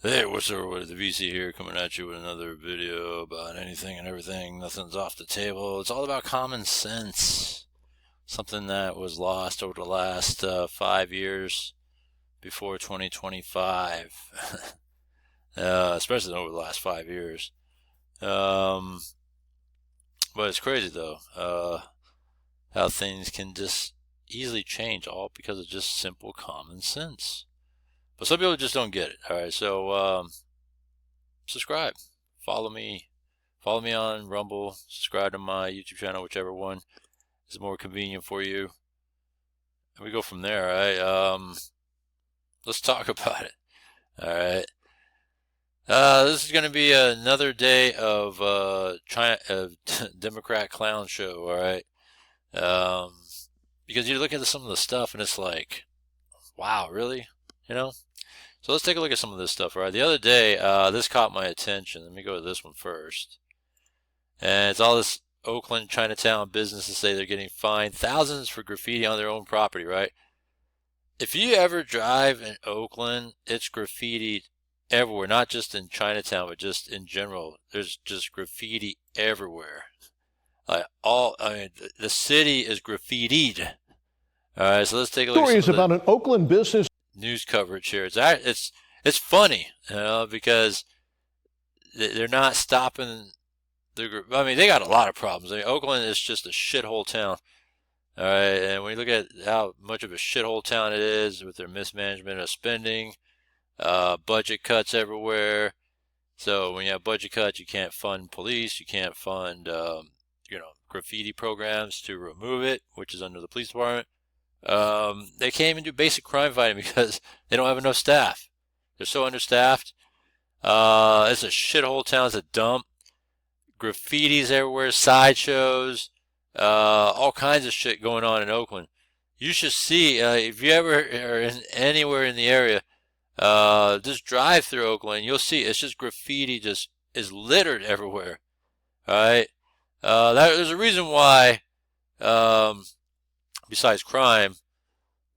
Hey, what's up with the VC here, coming at you with another video about anything and everything. Nothing's off the table. It's all about common sense. Something that was lost over the last 5 years before 2025. Especially over the last 5 years. But it's crazy though, how things can just easily change all because of just simple common sense. But some people just don't get it. All right, so subscribe, follow me on Rumble, subscribe to my YouTube channel, whichever one is more convenient for you, and we go from there. All right, let's talk about it. All right, this is going to be another day of Democrat clown show. All right, because you look at some of the stuff and it's like, wow, really, you know. So let's take a look at some of this stuff, all right? The other day, this caught my attention. Let me go to this one first. And it's all this Oakland, Chinatown businesses say they're getting fined thousands for graffiti on their own property, right? If you ever drive in Oakland, it's graffiti everywhere, not just in Chinatown, but just in general. There's just graffiti everywhere. The city is graffitied. All right, so let's take a look. Stories about an Oakland business news coverage here. It's funny, you know, because they're not stopping I mean, they got a lot of problems. I mean, Oakland is just a shithole town. All right, and when you look at how much of a shithole town it is with their mismanagement of spending, budget cuts everywhere. So when you have budget cuts, you can't fund police, you can't fund graffiti programs to remove it, which is under the police department. They can't even do basic crime fighting because they don't have enough staff. They're so understaffed. It's a shithole town. It's a dump. Graffitis everywhere, sideshows, all kinds of shit going on in Oakland. You should see, if you ever are anywhere in the area, just drive through Oakland. You'll see it's just graffiti just is littered everywhere. All right. There's a reason why, besides crime,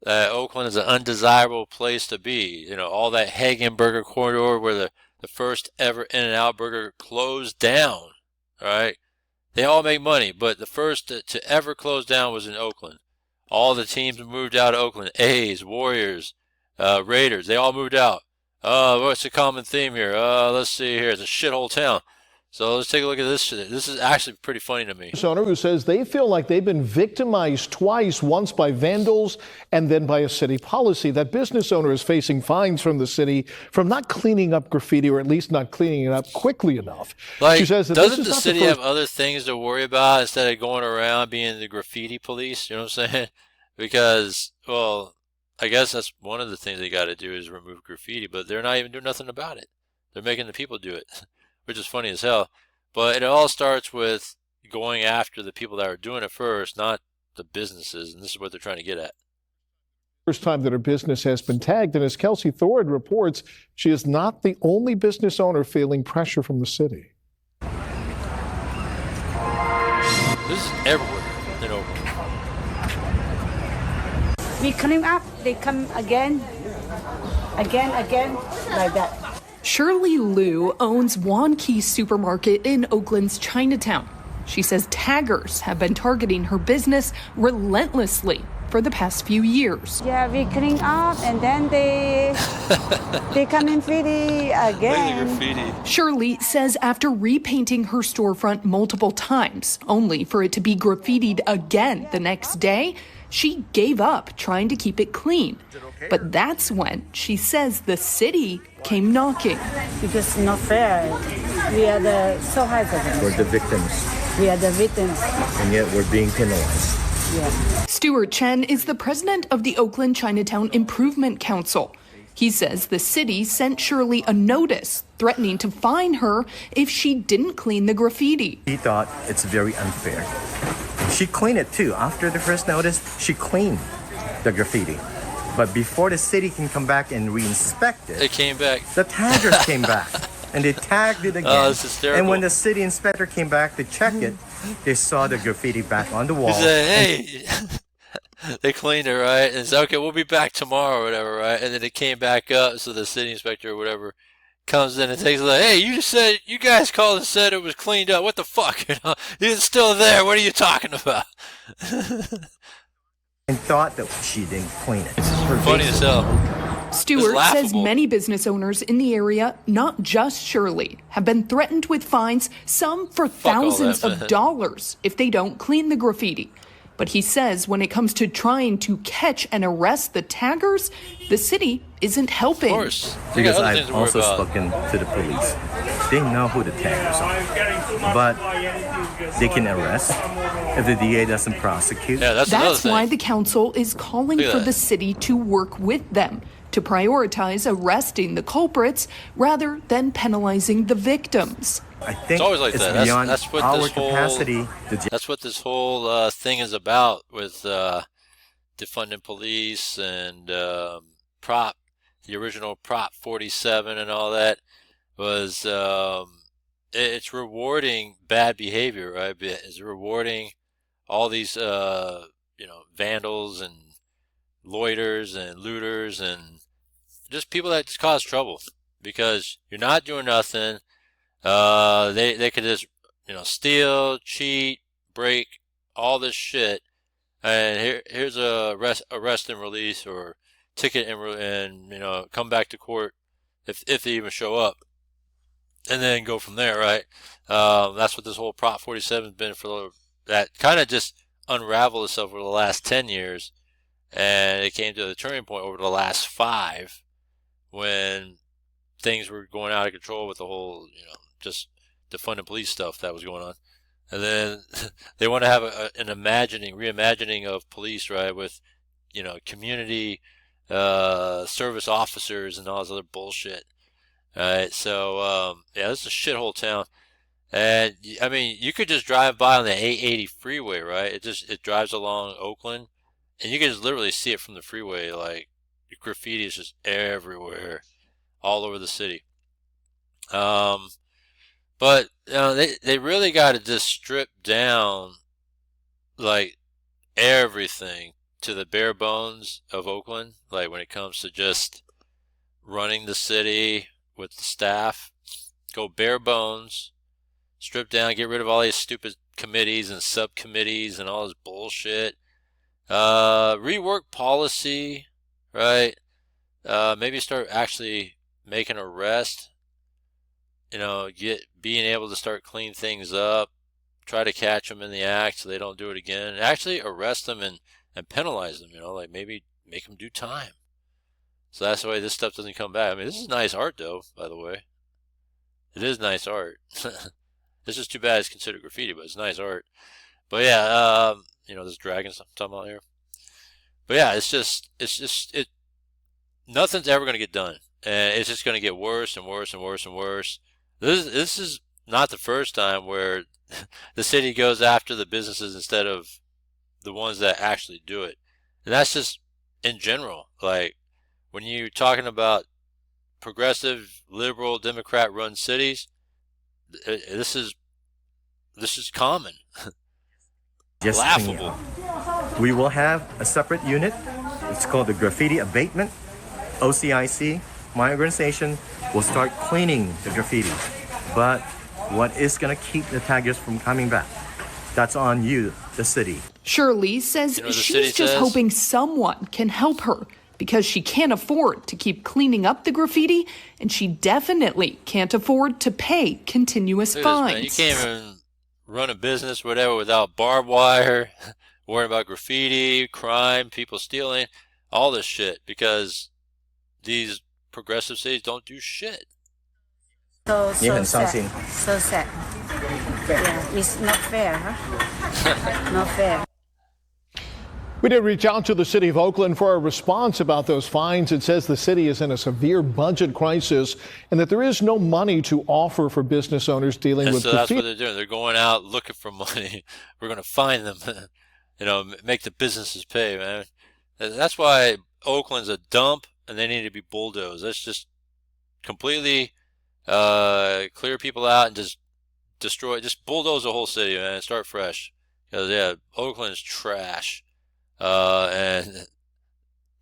Oakland is an undesirable place to be. You know, all that Hagenberger corridor where the first ever In-N-Out burger closed down. All right, they all make money, but the first to ever close down was in Oakland. All the teams moved out of Oakland. A's, Warriors, Raiders, they all moved out. What's the common theme here? Let's see here. It's a shithole town. So let's take a look at this shit. This is actually pretty funny to me. Owner who says they feel like they've been victimized twice, once by vandals and then by a city policy. That business owner is facing fines from the city from not cleaning up graffiti, or at least not cleaning it up quickly enough. Like, she says that doesn't the city have other things to worry about instead of going around being the graffiti police? You know what I'm saying? Because, well, I guess that's one of the things they got to do is remove graffiti, but they're not even doing nothing about it. They're making the people do it. Which is funny as hell. But it all starts with going after the people that are doing it first, not the businesses, and this is what they're trying to get at. First time that her business has been tagged, and as Kelsey Thorad reports, she is not the only business owner feeling pressure from the city. This is everywhere in Oakland. We clean up, they come again, like that. Shirley Liu owns Wonki Supermarket in Oakland's Chinatown. She says taggers have been targeting her business relentlessly for the past few years. Yeah, we clean up and then they come in graffiti again. Graffiti. Shirley says after repainting her storefront multiple times, only for it to be graffitied again the next day, she gave up trying to keep it clean. But that's when she says the city came knocking. Because it's not fair. We are the so hazardous. We're the victims. We are the victims. And yet we're being penalized. Yeah. Stuart Chen is the president of the Oakland Chinatown Improvement Council. He says the city sent Shirley a notice threatening to fine her if she didn't clean the graffiti. He thought it's very unfair. She cleaned it too. After the first notice, she cleaned the graffiti. But before the city can come back and re-inspect it, They came back. the taggers came back and they tagged it again. Oh, this is terrible. And when the city inspector came back to check it, they saw the graffiti back on the wall. He said, hey, they cleaned it, right? And said, okay, we'll be back tomorrow or whatever, right? And then it came back up, so the city inspector or whatever comes in and takes a look. Hey, you guys called and said it was cleaned up. What the fuck? It's still there. What are you talking about? And thought that she didn't clean it. Funny as hell. Stewart It's says laughable. many business owners in the area, not just Shirley, have been threatened with fines, some for all thousands that, of man. dollars if they don't clean the graffiti. But he says when it comes to trying to catch and arrest the taggers, the city isn't helping. Of course. They got Because other things I've to worry also about. spoken to the police. They know who the taggers are. But they can arrest if the DA doesn't prosecute. Yeah, that's another That's thing. why the council is calling Look at for that. the city to work with them to prioritize arresting the culprits rather than penalizing the victims. I think It's always like it's that. beyond That's what our this whole- capacity to That's what this whole thing is about with defunding police and the original Prop 47 and all that was it's rewarding bad behavior, right? It's rewarding all these vandals and loiters and looters and just people that just cause trouble because you're not doing nothing. They could just steal, cheat, break, all this shit, and here's a arrest and release or ticket and come back to court if they even show up, and then go from there, right? That's what this whole Prop 47 has been for. That kind of just unraveled itself over the last 10 years, and it came to the turning point over the last 5 when things were going out of control with the whole, just defunding police stuff that was going on. And then they want to have an reimagining of police, right, with, community service officers and all this other bullshit. All right, so, this is a shithole town. And, I mean, you could just drive by on the 880 freeway, right? It drives along Oakland, and you can just literally see it from the freeway, like, graffiti is just everywhere, all over the city. But they really got to just strip down like everything to the bare bones of Oakland, like when it comes to just running the city with the staff. Go bare bones, strip down, get rid of all these stupid committees and subcommittees and all this bullshit. Rework policy, right? Maybe start actually making arrests. Being able to start clean things up, try to catch them in the act so they don't do it again, and actually arrest them and penalize them, like maybe make them do time. So that's the way this stuff doesn't come back. I mean, this is nice art, though, by the way. It is nice art. It's just too bad it's considered graffiti, but it's nice art. But yeah, this dragon stuff I'm talking about here. But yeah, nothing's ever going to get done. And it's just going to get worse and worse and worse and worse. This is not the first time where the city goes after the businesses instead of the ones that actually do it. And that's just in general. Like, when you're talking about progressive, liberal, Democrat-run cities, this is common. just clean it Laughable. up. We will have a separate unit. It's called the Graffiti Abatement. OCIC, my organization, will start cleaning the graffiti. But what is going to keep the taggers from coming back? That's on you, the city. Shirley says You know what the city she's just says? hoping someone can help her because she can't afford to keep cleaning up the graffiti, and she definitely can't afford to pay continuous Look at this, fines. man. You can't even run a business, whatever, without barbed wire, worrying about graffiti, crime, people stealing, all this shit, because these progressive cities don't do shit. So Yeah, sad. something. So sad. Yeah, it's not fair, huh? Not fair. We did reach out to the city of Oakland for a response about those fines. It says the city is in a severe budget crisis and that there is no money to offer for business owners dealing And with so that's what graffiti. they're doing. They're going out looking for money. We're going to find them, make the businesses pay, man. That's why Oakland's a dump and they need to be bulldozed. Let's just completely clear people out and just just bulldoze the whole city, man, and start fresh. Because, yeah, Oakland's trash. And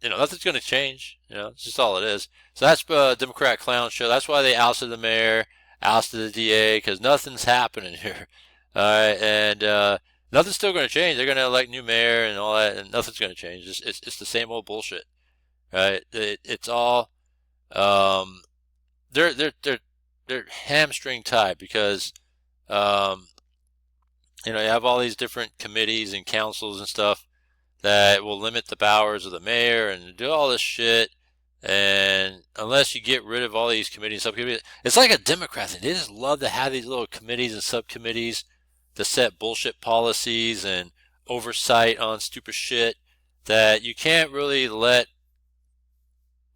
nothing's going to change. It's just all it is. So that's Democrat clown show. That's why they ousted the mayor, ousted the DA, because nothing's happening here. All right, and nothing's still going to change. They're going to elect new mayor and all that, and nothing's going to change. It's the same old bullshit. Right? It's all they're hamstring tied because you have all these different committees and councils and stuff that will limit the powers of the mayor and do all this shit. And unless you get rid of all these committees and subcommittees, it's like a Democrat thing. They just love to have these little committees and subcommittees to set bullshit policies and oversight on stupid shit that you can't really let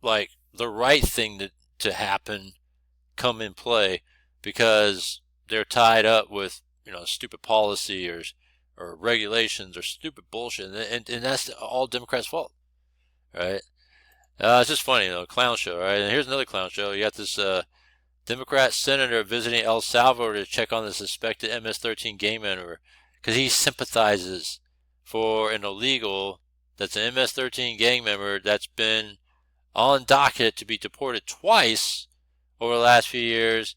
like the right thing to happen come in play because they're tied up with stupid policy or regulations or stupid bullshit, and that's all Democrats' fault, right? It's just funny, clown show, right? And here's another clown show. You got this Democrat senator visiting El Salvador to check on the suspected MS-13 gang member because he sympathizes for an illegal that's an MS-13 gang member that's been on docket to be deported twice over the last few years.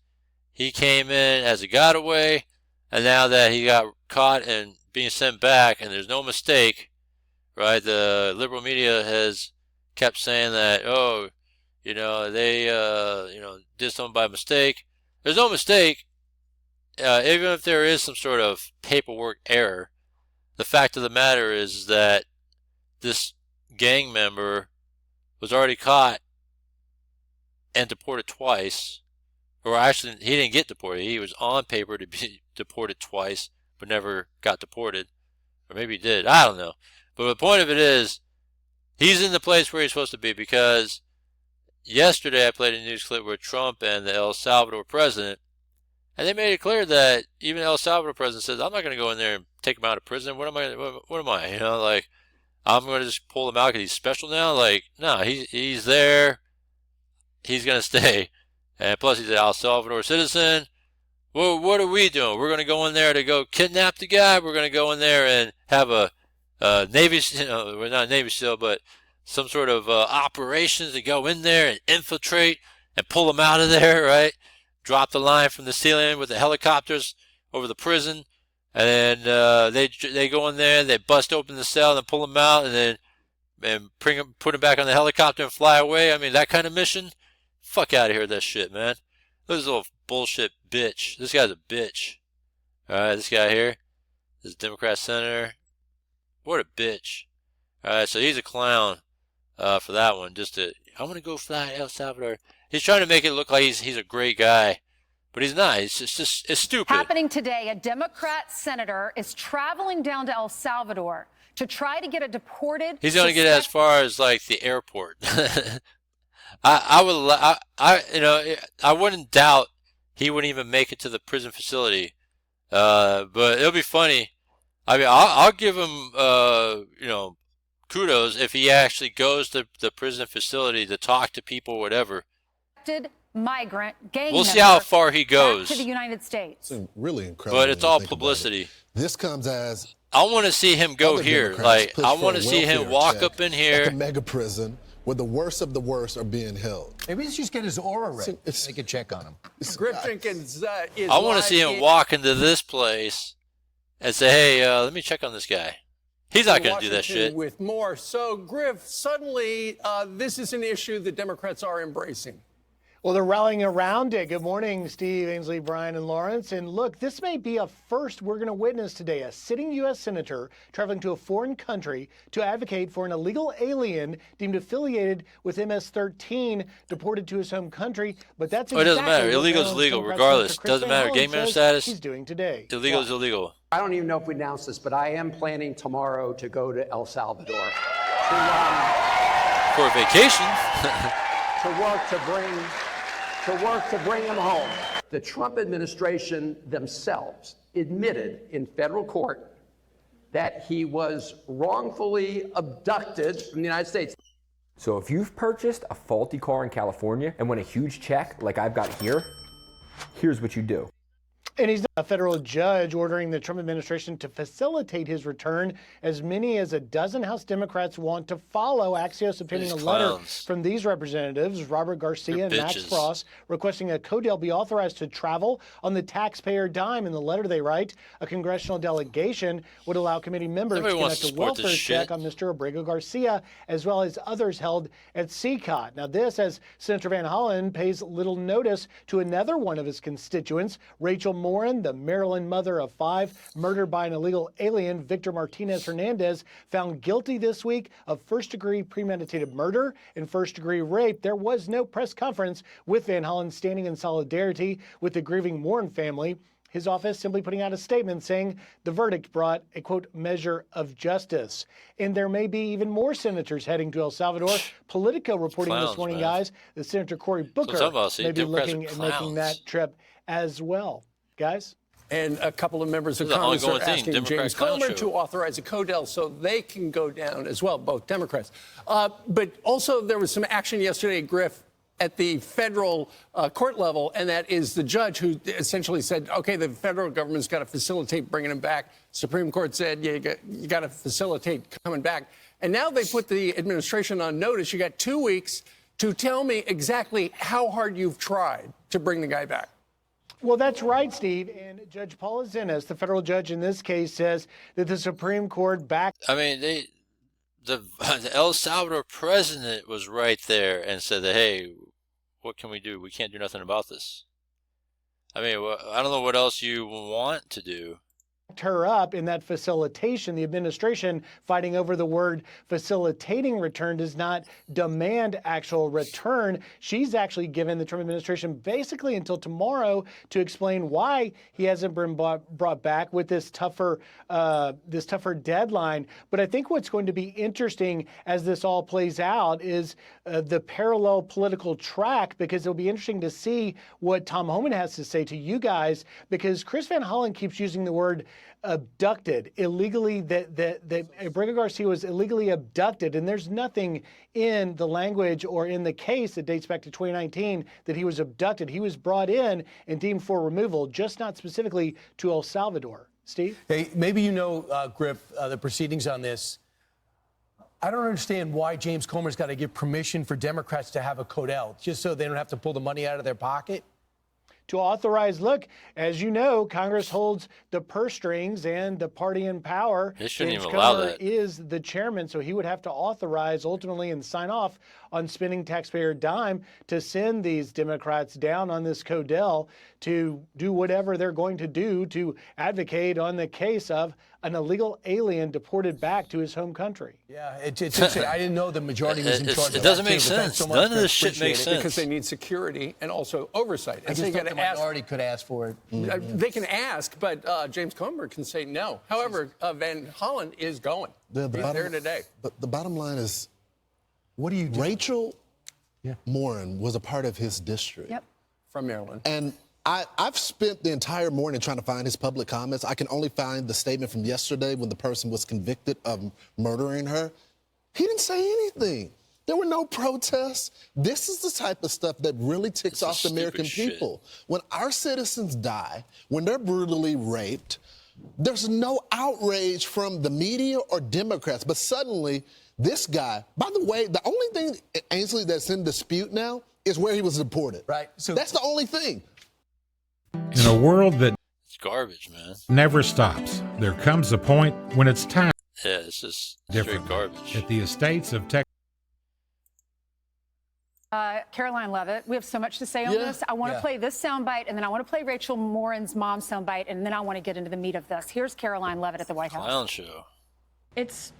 He came in as a getaway, and now that he got caught and being sent back, and there's no mistake, right? The liberal media has kept saying that, they, did something by mistake. There's no mistake. Even if there is some sort of paperwork error, the fact of the matter is that this gang member was already caught and deported twice. Or actually, he didn't get deported. He was on paper to be deported twice, but never got deported. Or maybe he did. I don't know. But the point of it is, he's in the place where he's supposed to be because yesterday I played a news clip with Trump and the El Salvador president, and they made it clear that even the El Salvador president says, I'm not going to go in there and take him out of prison. What am I? I'm going to just pull him out because he's special now? No, he's there. He's going to stay. And plus, he's an El Salvador citizen. Well, what are we doing? We're going to go in there to go kidnap the guy. We're going to go in there and have a Navy, we're not Navy SEAL, but some sort of operations to go in there and infiltrate and pull him out of there, right? Drop the line from the ceiling with the helicopters over the prison. And then they go in there, they bust open the cell and pull him out and then put him back on the helicopter and fly away. I mean, that kind of mission? Fuck out of here with that shit, man. This is a little bullshit bitch. This guy's a bitch. Alright, this guy here, this Democrat senator. What a bitch. Alright, so he's a clown for that one. I want to go fly El Salvador. He's trying to make it look like he's a great guy. But he's not. It's stupid. Happening today, a Democrat senator is traveling down to El Salvador to try to get a deported. He's going to get as far as like the airport. I wouldn't doubt he wouldn't even make it to the prison facility. But it'll be funny. I mean, I'll give him kudos if he actually goes to the prison facility to talk to people, whatever. Migrant gang We'll see how far he goes. Back to the United States. It's really incredible. But it's all publicity. This comes as I want to see him go here. Like I want to see him walk up in here. At the mega prison where the worst of the worst are being held. Maybe let's just get his aura ready. Make a check on him. Griff Jenkins is I want to see him walk into this place and say, hey, let me check on this guy. He's not going to do that shit. With more. So, Griff, suddenly this is an issue that Democrats are embracing. Well, they're rallying around it. Good morning, Steve, Ainsley, Brian, and Lawrence. And look, this may be a first we're going to witness today. A sitting U.S. senator traveling to a foreign country to advocate for an illegal alien deemed affiliated with MS-13 deported to his home country. But that's exactly it doesn't matter. Illegal is legal, regardless. Doesn't matter. Gang member status. He's doing today. Illegal is illegal. I don't even know if we announced this, but I am planning tomorrow to go to El Salvador for a vacation. to work to bring him home. The Trump administration themselves admitted in federal court that he was wrongfully abducted from the United States. So if you've purchased a faulty car in California and won a huge check like I've got here, here's what you do. And he's a federal judge ordering the Trump administration to facilitate his return. As many as a dozen House Democrats want to follow. Axios obtaining a letter from these representatives, Robert Garcia and Max Frost, requesting a Codell be authorized to travel on the taxpayer dime. In the letter they write, a congressional delegation would allow committee members to conduct a welfare check on Mr. Abrego Garcia, as well as others held at CCOT. Now this, as Senator Van Hollen pays little notice to another one of his constituents, Rachel Morin, the Maryland mother of 5, murdered by an illegal alien, Victor Martinez Hernandez, found guilty this week of first-degree premeditated murder and first-degree rape. There was no press conference, with Van Hollen standing in solidarity with the grieving Morin family. His office simply putting out a statement saying the verdict brought a, quote, measure of justice. And there may be even more senators heading to El Salvador. Politico reporting this morning, guys, that Senator Cory Booker may be looking at making that trip as well. Guys? And a couple of members of Congress are asking James Comer to authorize a Codell so they can go down as well, both Democrats. But also there was some action yesterday, Griff, at the federal court level, and that is the judge who essentially said, okay, the federal government's got to facilitate bringing him back. Supreme Court said, yeah, you got to facilitate coming back. And now they put the administration on notice. You got 2 weeks to tell me exactly how hard you've tried to bring the guy back. Well, that's right, Steve. And Judge Paula Zinnes, the federal judge in this case, says that the Supreme Court backed. I mean, the El Salvador president was right there and said that, hey, what can we do? We can't do nothing about this. I mean, I don't know what else you want to do. Her up in that facilitation. The administration, fighting over the word facilitating return, does not demand actual return. She's actually given the Trump administration basically until tomorrow to explain why he hasn't been brought back with this tougher deadline. But I think what's going to be interesting as this all plays out is the parallel political track, because it'll be interesting to see what Tom Homan has to say to you guys, because Chris Van Hollen keeps using the word abducted, illegally, that Abrego Garcia was illegally abducted, and there's nothing in the language or in the case that dates back to 2019 that he was abducted. He was brought in and deemed for removal, just not specifically to El Salvador. Steve? Hey, maybe you know, Griff, the proceedings on this. I don't understand why James Comer's got to give permission for Democrats to have a Codell, just so they don't have to pull the money out of their pocket. To authorize, look, as you know, Congress holds the purse strings and the party in power. They shouldn't James even allow Comer that. is the chairman, so he would have to authorize ultimately and sign off on spending taxpayer dime to send these Democrats down on this Codell to do whatever they're going to do to advocate on the case of an illegal alien deported back to his home country. Yeah, it's interesting. I didn't know the majority was in charge. It doesn't make sense. So None of this shit makes sense. Because they need security and also oversight. I just thought the minority could ask for it. They can ask, but James Comer can say no. However, Van Hollen is going. He's there today. But the bottom line is, what do you do? Rachel Morin was a part of his district. Yep. From Maryland. And I've spent the entire morning trying to find his public comments. I can only find the statement from yesterday when the person was convicted of murdering her. He didn't say anything. There were no protests. This is the type of stuff that really ticks off the American people. When our citizens die, when they're brutally raped, there's no outrage from the media or Democrats. But suddenly, this guy, by the way, the only thing, Ainsley, that's in dispute now is where he was deported. Right. So that's the only thing. In a world that it's garbage, man, never stops, there comes a point when it's time. Yeah, it's just straight garbage. At the estates of Texas. Caroline Levitt, we have so much to say on this. I want to play this soundbite, and then I want to play Rachel Morin's mom's soundbite, and then I want to get into the meat of this. Here's Caroline Levitt at the White House. Clown show. It's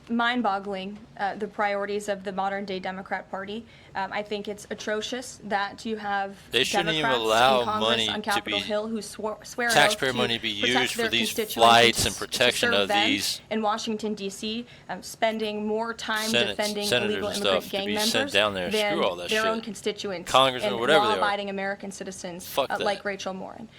mind-boggling, the priorities of the modern-day Democrat Party. I think it's atrocious that you have they shouldn't Democrats even allow in Congress money on to Capitol be Hill who swear taxpayer oath money to be protect used their for these constituents flights and to protection serve of them these in Washington D.C., spending more time defending senators illegal and immigrant stuff gang to be members sent down there. than Screw all that their shit. own constituents Congressmen, and whatever they are. law-abiding American citizens like Rachel Morin.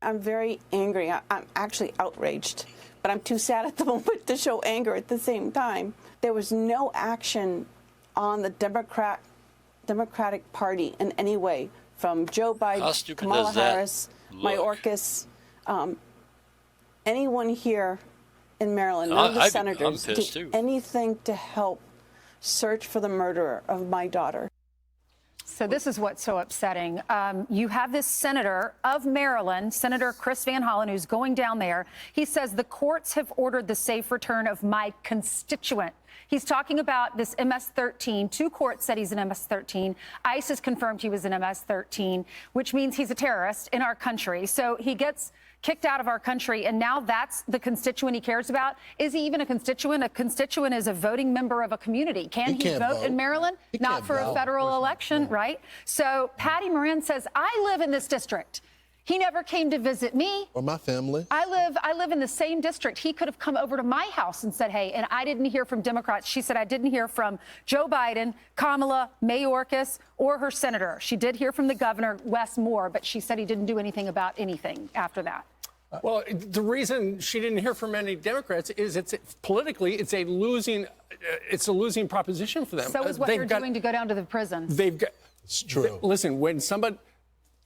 I'm very angry. I'm actually outraged, but I'm too sad at the moment to show anger at the same time. There was no action on the Democrat Democratic Party in any way, from Joe Biden, Kamala Harris, Mayorkas, anyone here in Maryland, none of the senators did anything to help search for the murderer of my daughter. So this is what's so upsetting. You have this senator of Maryland, Senator Chris Van Hollen, who's going down there. He says the courts have ordered the safe return of my constituent. He's talking about this MS-13. 2 courts said he's an MS-13. ICE has confirmed he was an MS-13, which means he's a terrorist in our country. So he gets kicked out of our country, and now that's the constituent he cares about. Is he even a constituent? A constituent is a voting member of a community. Can he vote in Maryland? Not for a federal election, right? So Patty Moran says, I live in this district. He never came to visit me. Or my family. I live in the same district. He could have come over to my house and said, hey, and I didn't hear from Democrats. She said, I didn't hear from Joe Biden, Kamala, Mayorkas, or her senator. She did hear from the governor, Wes Moore, but she said he didn't do anything about anything after that. Well, the reason she didn't hear from any Democrats is politically it's a losing proposition for them. So is what they're doing to go down to the prisons. It's true. Listen, when somebody,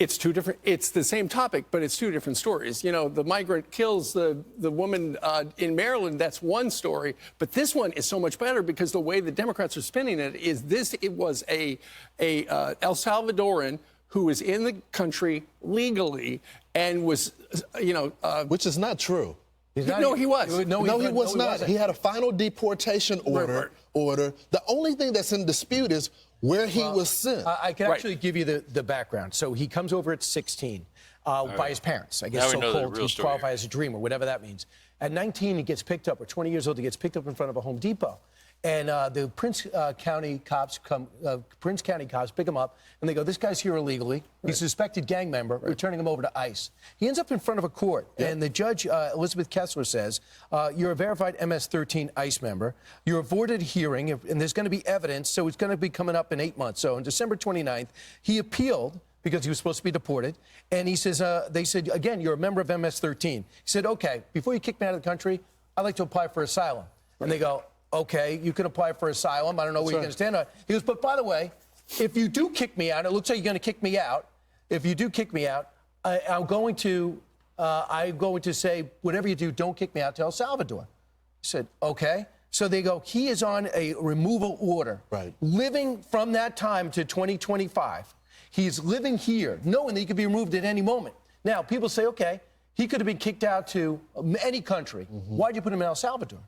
it's two different. It's the same topic, but it's two different stories. You know, the migrant kills the woman in Maryland. That's one story, but this one is so much better because the way the Democrats are spinning it is it was a El Salvadoran who was in the country legally and was, which is not true. No, he was. No, he was not. He had a final deportation order. The only thing that's in dispute is where he was sent. I can actually give you the background. So he comes over at 16 by his parents. I guess so-called he qualifies as a dreamer, whatever that means. At 19, he gets picked up, or 20 years old, he gets picked up in front of a Home Depot. And the Prince County cops pick him up, and they go, this guy's here illegally. He's a suspected gang member. We're turning him over to ICE. He ends up in front of a court, and the judge, Elizabeth Kessler, says, you're a verified MS-13 ICE member. You're avoided hearing, and there's going to be evidence, so it's going to be coming up in 8 months. So on December 29th, he appealed because he was supposed to be deported. And he says, they said, again, you're a member of MS-13. He said, okay, before you kick me out of the country, I'd like to apply for asylum. And they go, okay, you can apply for asylum. I don't know where you're going to stand on it. He goes, but by the way, if you do kick me out, it looks like you're going to kick me out. If you do kick me out, I'm going to say, whatever you do, don't kick me out to El Salvador. I said, okay. So they go, he is on a removal order. Right. Living from that time to 2025. He's living here, knowing that he could be removed at any moment. Now, people say, okay, he could have been kicked out to any country. Why'd you put him in El Salvador?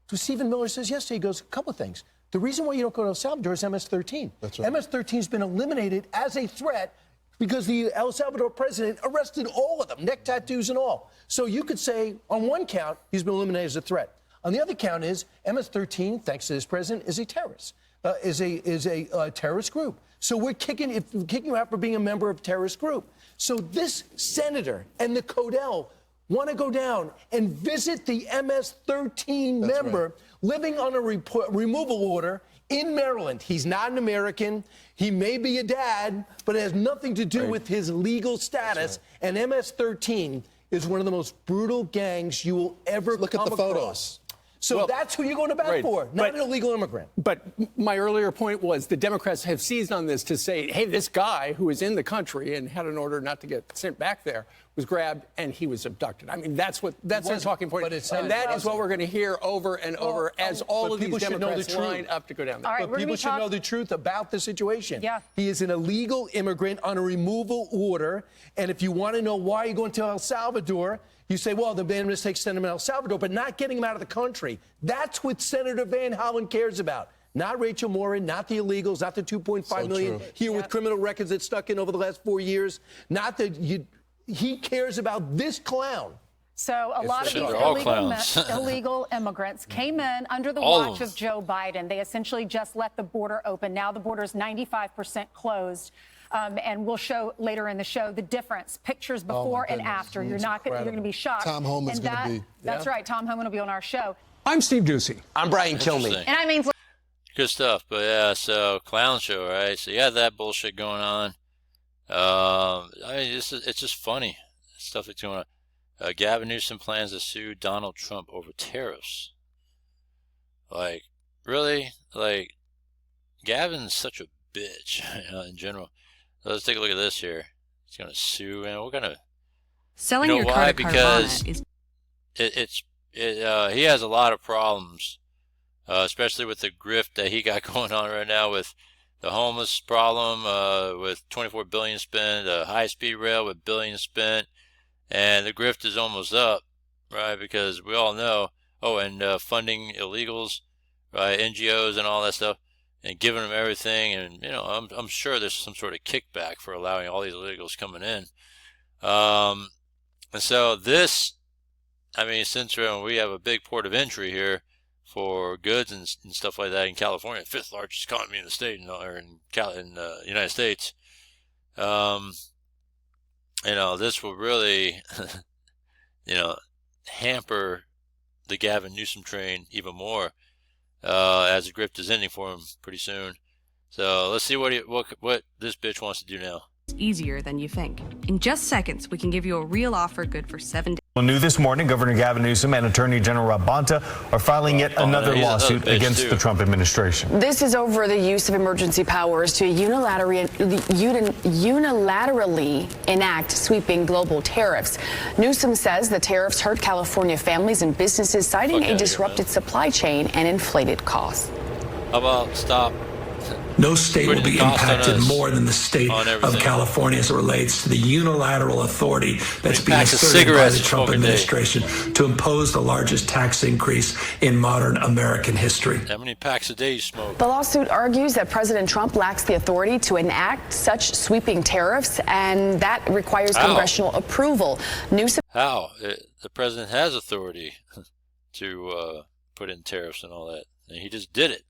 So Stephen Miller says yesterday, he goes, a couple of things. The reason why you don't go to El Salvador is MS-13. That's right. MS-13 has been eliminated as a threat because the El Salvador president arrested all of them, neck tattoos and all. So you could say, on one count, he's been eliminated as a threat. On the other count is MS-13, thanks to this president, is a terrorist, is a terrorist group. So we're kicking you out for being a member of a terrorist group. So this senator and the Codell want to go down and visit the MS-13 member living on a removal order in Maryland. He's not an American. He may be a dad, but it has nothing to do with his legal status. And MS-13 is one of the most brutal gangs you will ever Look at the photos. So that's who you're going to bat for, not an illegal immigrant. But my earlier point was the Democrats have seized on this to say, hey, this guy who is in the country and had an order not to get sent back there was grabbed and he was abducted. I mean, that's their talking point. And that is what we're going to hear over and over as all of these Democrats line up to go down there. All right, but people should know the truth about the situation. Yeah. He is an illegal immigrant on a removal order. And if you want to know why you're going to El Salvador, you say, well, the ban mistakes send him to El Salvador, but not getting him out of the country. That's what Senator Van Hollen cares about. Not Rachel Morin, not the illegals, not the 2.5 million here with criminal records that stuck in over the last 4 years. Not that he cares about this clown. So a lot of these illegal immigrants came in under the watch of Joe Biden. They essentially just let the border open. Now the border is 95% closed. And we'll show later in the show the difference, pictures before and after. You're going to be shocked. Tom Homan's going to be. That's right. Tom Homan will be on our show. I'm Steve Ducey. I'm Brian Kilmeade. And I mean, good stuff. But yeah, so clown show, right? So you have that bullshit going on. I mean, it's just funny stuff that's going on. Gavin Newsom plans to sue Donald Trump over tariffs. Like, really? Like, Gavin's such a bitch, in general. So let's take a look at this here. He's going to sue, man. What kind of... Selling you know your why? car to Because Carvana is... he has a lot of problems, especially with the grift that he got going on right now with the homeless problem, with $24 billion spent, a high-speed rail with billions spent, and the grift is almost up, right? Because we all know, and funding illegals, right? NGOs and all that stuff, and giving them everything, and you know, I'm sure there's some sort of kickback for allowing all these illegals coming in. And so this, I mean, since we have a big port of entry here for goods and stuff like that in California, 5th largest economy in the state, or in the United States, you know, this will really, you know, hamper the Gavin Newsom train even more, as the grift is ending for him pretty soon. So let's see what this bitch wants to do now. easier than you think. In just seconds, we can give you a real offer good for 7 days. New this morning, Governor Gavin Newsom and Attorney General Rob Bonta are filing yet another lawsuit against the Trump administration. This is over the use of emergency powers to unilaterally enact sweeping global tariffs. Newsom says the tariffs hurt California families and businesses, citing a disrupted supply chain and inflated costs. How about stop? No state will be impacted more than the state of California as it relates to the unilateral authority that's being asserted by the Trump administration to impose the largest tax increase in modern American history. How many packs a day you smoke? The lawsuit argues that President Trump lacks the authority to enact such sweeping tariffs, and that requires congressional approval. Newsom. How? The president has authority to put in tariffs and all that, and he just did it.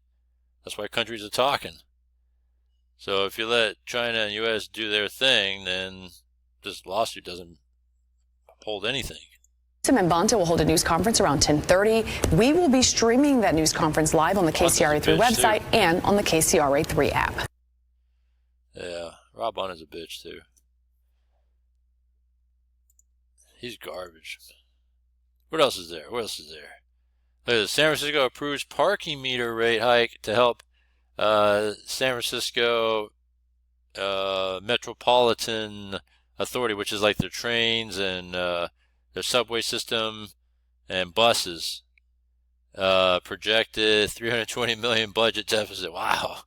That's why countries are talking. So if you let China and U.S. do their thing, then this lawsuit doesn't hold anything. Newsom and Bonta will hold a news conference around 10:30. We will be streaming that news conference live on the KCRA3 website and on the KCRA3 app. Yeah, Rob Bonta's a bitch too. He's garbage. What else is there? What else is there? Look at this. San Francisco approves parking meter rate hike to help San Francisco Metropolitan Authority, which is like their trains and their subway system and buses. Projected $320 million budget deficit. Wow,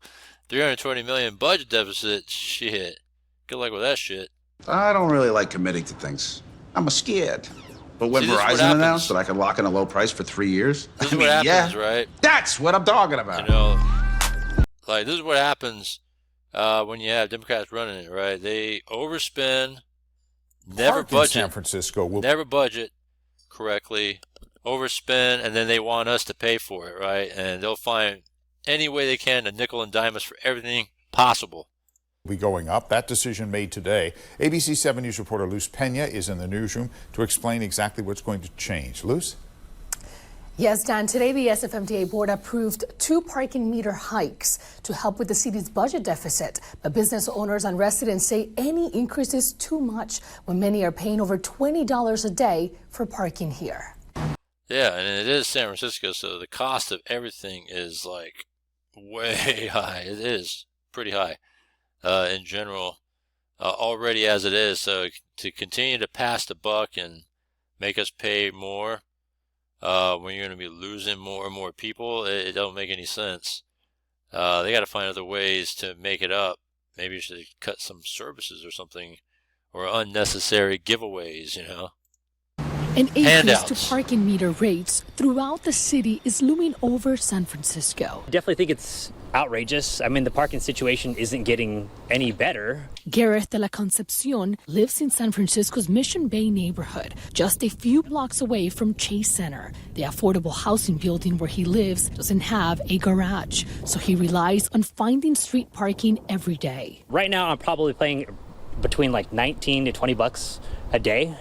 $320 million budget deficit. Shit. Good luck with that shit. I don't really like committing to things. I'm scared. But when Verizon announced that I could lock in a low price for 3 years, this is what happens, right? That's what I'm talking about. You know, like this is what happens when you have Democrats running it, right? They overspend, never budget. San Francisco will never budget correctly, overspend, and then they want us to pay for it, right? And they'll find any way they can to nickel and dime us for everything possible. Be going up. That decision made today. ABC 7 News reporter Luz Pena is in the newsroom to explain exactly what's going to change. Luz? Yes, Dan. Today, the SFMTA board approved 2 parking meter hikes to help with the city's budget deficit. But business owners and residents say any increase is too much when many are paying over $20 a day for parking here. Yeah, and it is San Francisco, so the cost of everything is like way high. It is pretty high. In general, already as it is. So to continue to pass the buck and make us pay more when you're going to be losing more and more people, it don't make any sense. They got to find other ways to make it up. Maybe you should cut some services or something, or unnecessary giveaways, you know. An increase to parking meter rates throughout the city is looming over San Francisco. I definitely think it's outrageous. I mean, the parking situation isn't getting any better. Gareth de la Concepcion lives in San Francisco's Mission Bay neighborhood, just a few blocks away from Chase Center. The affordable housing building where he lives doesn't have a garage, so he relies on finding street parking every day. Right now, I'm probably paying between like $19 to $20 a day.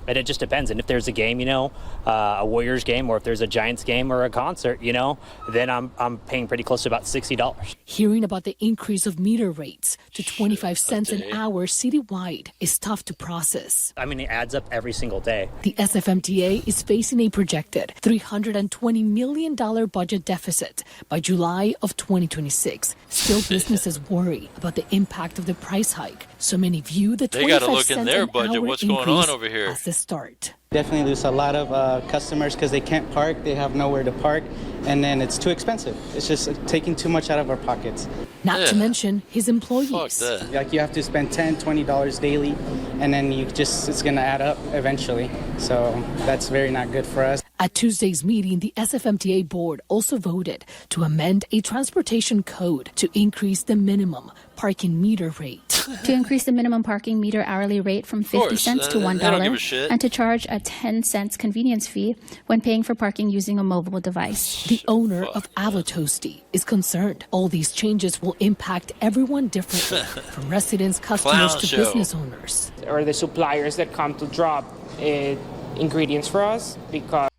And it just depends. And if there's a game, a Warriors game, or if there's a Giants game or a concert, then I'm paying pretty close to about $60. Hearing about the increase of meter rates to 25 cents an hour citywide is tough to process. I mean, it adds up every single day. The SFMTA is facing a projected $320 million budget deficit by July of 2026. Still, businesses worry about the impact of the price hike. So many view the 25 cents an hour budget. What's going on over here? As the start. Definitely lose a lot of customers because they can't park, they have nowhere to park, and then it's too expensive. It's just taking too much out of our pockets. Not to mention his employees. Fuck that. Like you have to spend $10, $20 daily, and then it's going to add up eventually. So that's very not good for us. At Tuesday's meeting, the SFMTA board also voted to amend a transportation code to increase the minimum parking meter rate. To increase the minimum parking meter hourly rate from 50 cents to $1 and to charge a 10-cent convenience fee when paying for parking using a mobile device. The owner of Avotoasty is concerned all these changes will impact everyone differently, from residents, customers to business owners. Or the suppliers that come to drop ingredients for us, because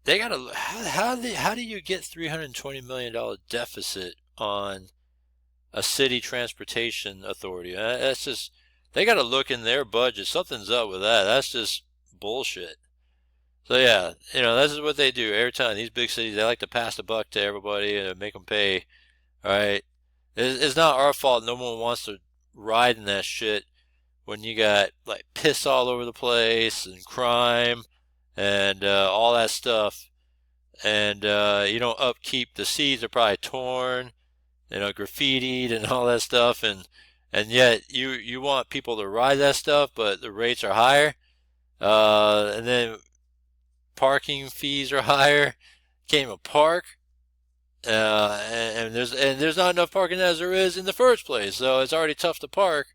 they gotta. How do you get $320 million deficit on a city transportation authority? That's just, they got to look in their budget. Something's up with that. That's just bullshit. So yeah, this is what they do every time. These big cities, they like to pass the buck to everybody and make them pay. All right, it's not our fault. No one wants to ride in that shit when you got like piss all over the place and crime and all that stuff, and you don't upkeep. The seeds are probably torn, graffitied and all that stuff, and yet you want people to ride that stuff, but the rates are higher, and then parking fees are higher. Can't even park, and there's not enough parking as there is in the first place, so it's already tough to park,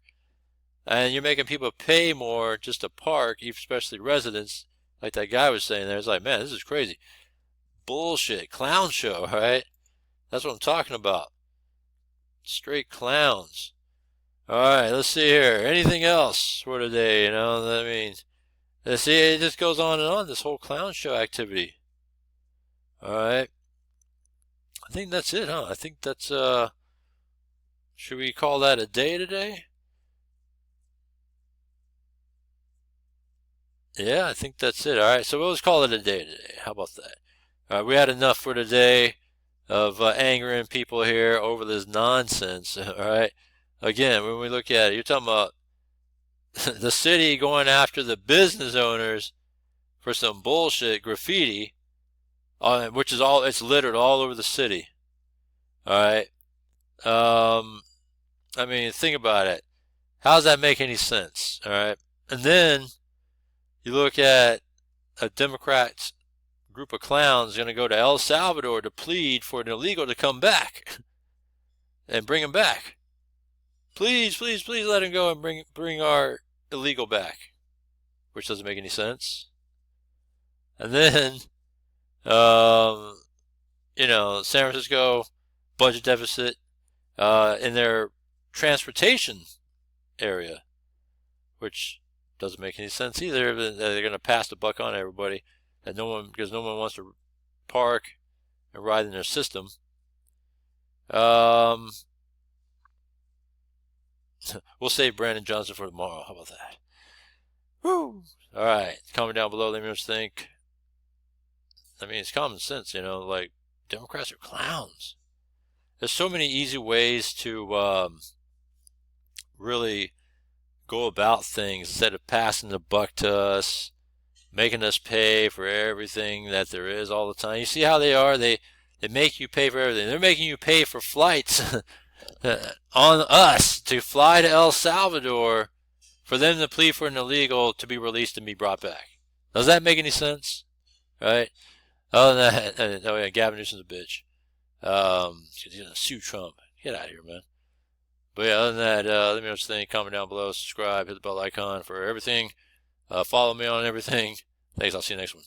and you're making people pay more just to park, especially residents, like that guy was saying there. It's like, man, this is crazy. Bullshit. Clown show, right? That's what I'm talking about. Straight clowns. All right, let's see here. Anything else for today? I mean, let's see, it just goes on and on, this whole clown show activity. All right. I think that's it, huh? I think that's, should we call that a day today? Yeah, I think that's it. All right, so we'll just call it a day today. How about that? All right, we had enough for today of angering people here over this nonsense. All right, again, when we look at it, you're talking about the city going after the business owners for some bullshit graffiti, which is it's littered all over the city. All right, I mean, think about it. How does that make any sense? All right, and then you look at a Democrat group of clowns going to go to El Salvador to plead for an illegal to come back and bring him back. Please, please, please let him go and bring our illegal back, which doesn't make any sense. And then, San Francisco budget deficit in their transportation area, which doesn't make any sense either. They're going to pass the buck on everybody, and because no one wants to park and ride in their system. We'll save Brandon Johnson for tomorrow. How about that? Woo! All right, comment down below. Let me know what you think. I mean, it's common sense, like Democrats are clowns. There's so many easy ways to really go about things instead of passing the buck to us, making us pay for everything that there is all the time. You see how they are? They make you pay for everything. They're making you pay for flights on us to fly to El Salvador for them to plead for an illegal to be released and be brought back. Does that make any sense? Right? Other than that, oh yeah, Gavin Newsom's a bitch. He's going to sue Trump. Get out of here, man. But yeah, other than that, let me know what you think. Comment down below, subscribe, hit the bell icon for everything. Follow me on everything. Thanks, I'll see you next one.